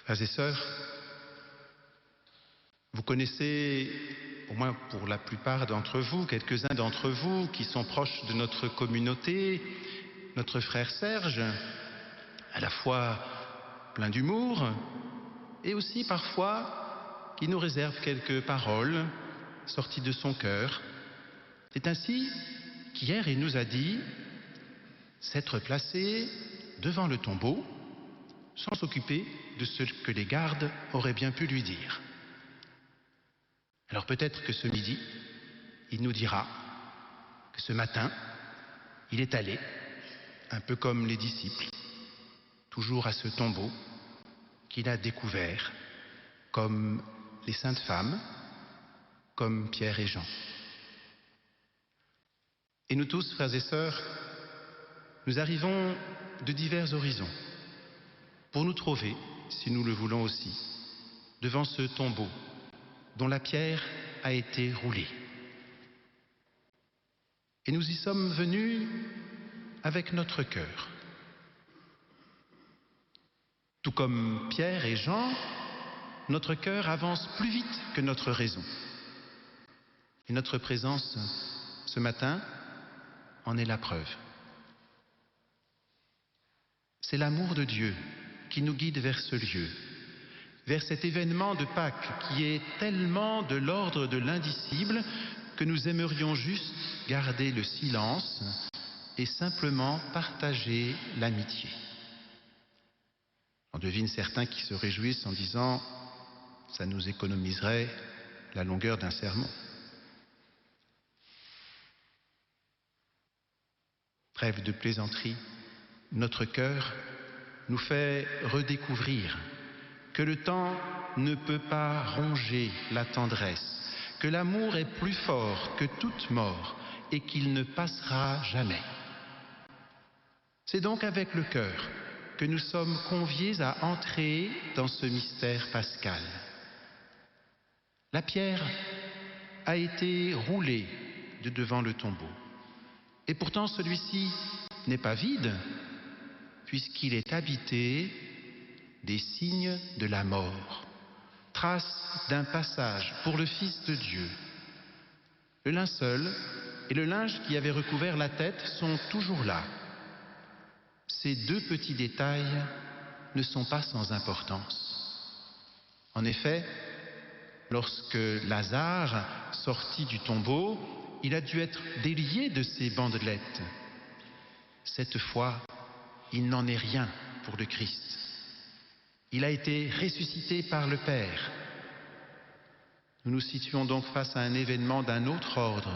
Frères et sœurs, vous connaissez, au moins pour la plupart d'entre vous, quelques-uns d'entre vous qui sont proches de notre communauté, notre frère Serge, à la fois plein d'humour et aussi parfois qui nous réserve quelques paroles sorties de son cœur. C'est ainsi qu'hier il nous a dit s'être placé devant le tombeau sans s'occuper de ce que les gardes auraient bien pu lui dire. Alors peut-être que ce midi, il nous dira que ce matin, il est allé, un peu comme les disciples, toujours à ce tombeau qu'il a découvert, comme les saintes femmes, comme Pierre et Jean. Et nous tous, frères et sœurs, nous arrivons de divers horizons pour nous trouver, si nous le voulons aussi, devant ce tombeau dont la pierre a été roulée. Et nous y sommes venus avec notre cœur. Tout comme Pierre et Jean, notre cœur avance plus vite que notre raison. Et notre présence ce matin en est la preuve. C'est l'amour de Dieu qui nous guide vers ce lieu, vers cet événement de Pâques qui est tellement de l'ordre de l'indicible que nous aimerions juste garder le silence et simplement partager l'amitié. On devine certains qui se réjouissent en disant « ça nous économiserait la longueur d'un sermon ». Trêve de plaisanterie, notre cœur nous fait redécouvrir que le temps ne peut pas ronger la tendresse, que l'amour est plus fort que toute mort et qu'il ne passera jamais. C'est donc avec le cœur que nous sommes conviés à entrer dans ce mystère pascal. La pierre a été roulée de devant le tombeau. Et pourtant celui-ci n'est pas vide, puisqu'il est habité des signes de la mort, trace d'un passage pour le Fils de Dieu. Le linceul et le linge qui avait recouvert la tête sont toujours là. Ces deux petits détails ne sont pas sans importance. En effet, lorsque Lazare sortit du tombeau, il a dû être délié de ses bandelettes. Cette fois, il n'en est rien pour le Christ. Il a été ressuscité par le Père. Nous nous situons donc face à un événement d'un autre ordre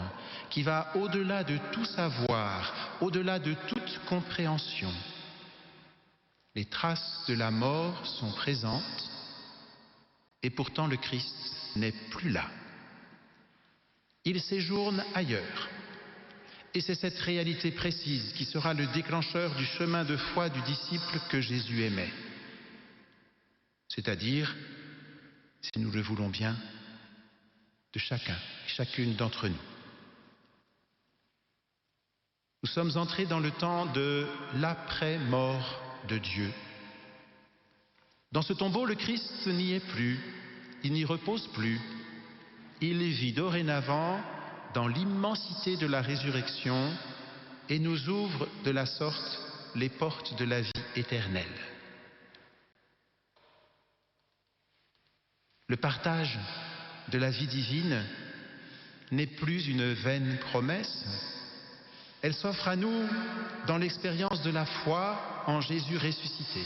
qui va au-delà de tout savoir, au-delà de toute compréhension. Les traces de la mort sont présentes et pourtant le Christ n'est plus là. Il séjourne ailleurs. Et c'est cette réalité précise qui sera le déclencheur du chemin de foi du disciple que Jésus aimait. C'est-à-dire, si nous le voulons bien, de chacun et chacune d'entre nous. Nous sommes entrés dans le temps de l'après-mort de Dieu. Dans ce tombeau, le Christ n'y est plus, il n'y repose plus. Il vit dorénavant dans l'immensité de la résurrection et nous ouvre de la sorte les portes de la vie éternelle. Le partage de la vie divine n'est plus une vaine promesse, elle s'offre à nous dans l'expérience de la foi en Jésus ressuscité.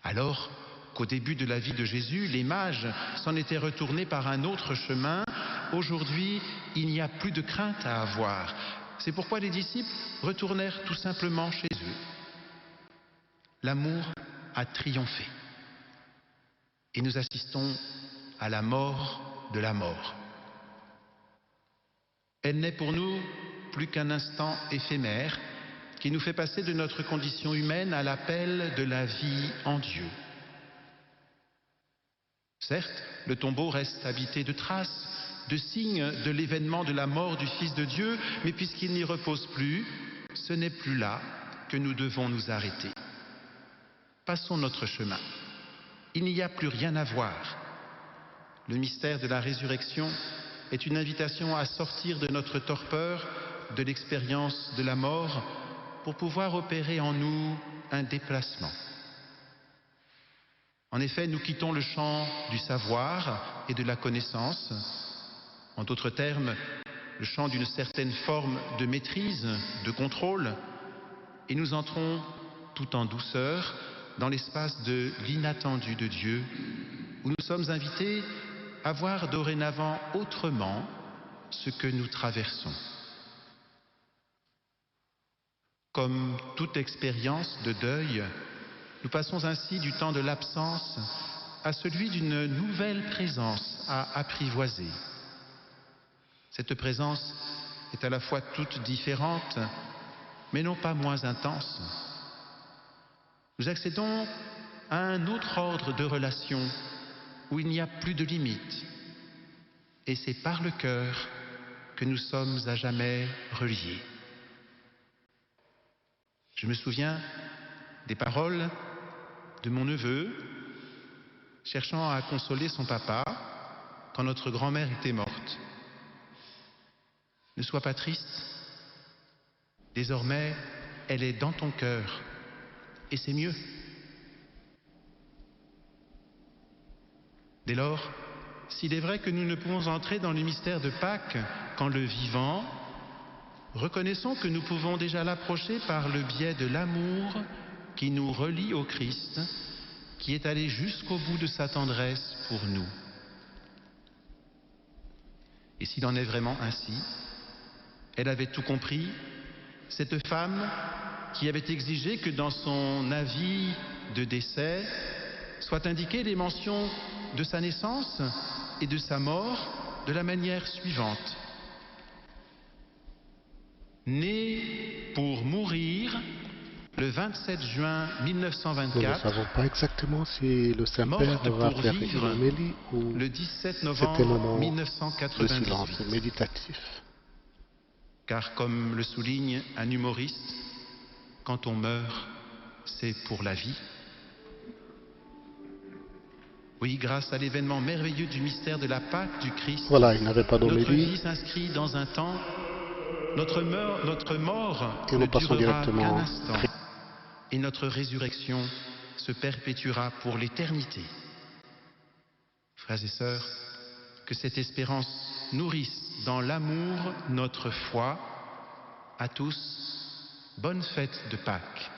Alors qu'au début de la vie de Jésus, les mages s'en étaient retournés par un autre chemin, aujourd'hui, il n'y a plus de crainte à avoir. C'est pourquoi les disciples retournèrent tout simplement chez eux. L'amour a triomphé. Et nous assistons à la mort de la mort. Elle n'est pour nous plus qu'un instant éphémère qui nous fait passer de notre condition humaine à l'appel de la vie en Dieu. Certes, le tombeau reste habité de traces, de signes de l'événement de la mort du Fils de Dieu, mais puisqu'il n'y repose plus, ce n'est plus là que nous devons nous arrêter. passons notre chemin. Il n'y a plus rien à voir. Le mystère de la résurrection est une invitation à sortir de notre torpeur, de l'expérience de la mort, pour pouvoir opérer en nous un déplacement. En effet, nous quittons le champ du savoir et de la connaissance, en d'autres termes, le champ d'une certaine forme de maîtrise, de contrôle, et nous entrons tout en douceur dans l'espace de l'inattendu de Dieu, où nous sommes invités à voir dorénavant autrement ce que nous traversons. Comme toute expérience de deuil, nous passons ainsi du temps de l'absence à celui d'une nouvelle présence à apprivoiser. Cette présence est à la fois toute différente, mais non pas moins intense. Nous accédons à un autre ordre de relations où il n'y a plus de limites. Et c'est par le cœur que nous sommes à jamais reliés. Je me souviens des paroles de mon neveu cherchant à consoler son papa quand notre grand-mère était morte. Ne sois pas triste. Désormais, elle est dans ton cœur. Et c'est mieux. Dès lors, s'il est vrai que nous ne pouvons entrer dans le mystère de Pâques qu'en le vivant, reconnaissons que nous pouvons déjà l'approcher par le biais de l'amour qui nous relie au Christ, qui est allé jusqu'au bout de sa tendresse pour nous. Et s'il en est vraiment ainsi, elle avait tout compris, cette femme qui avait exigé que dans son avis de décès soient indiquées les mentions de sa naissance et de sa mort de la manière suivante. Né pour mourir le 27 juin 1924, nous ne savons pas exactement si le Saint-Père morte va pour faire vivre une homélie ou le 17 c'était un novembre moment de 1998. silence méditatif. Car comme le souligne un humoriste, quand on meurt, c'est pour la vie. Oui, grâce à l'événement merveilleux du mystère de la Pâque du Christ, Voilà, il n'avait pas notre d'homélie vie s'inscrit dans un temps, notre mort et ne nous passons durera qu'un directement. instant, et notre résurrection se perpétuera pour l'éternité. Frères et sœurs, que cette espérance nourrisse dans l'amour notre foi. À tous, bonne fête de Pâques.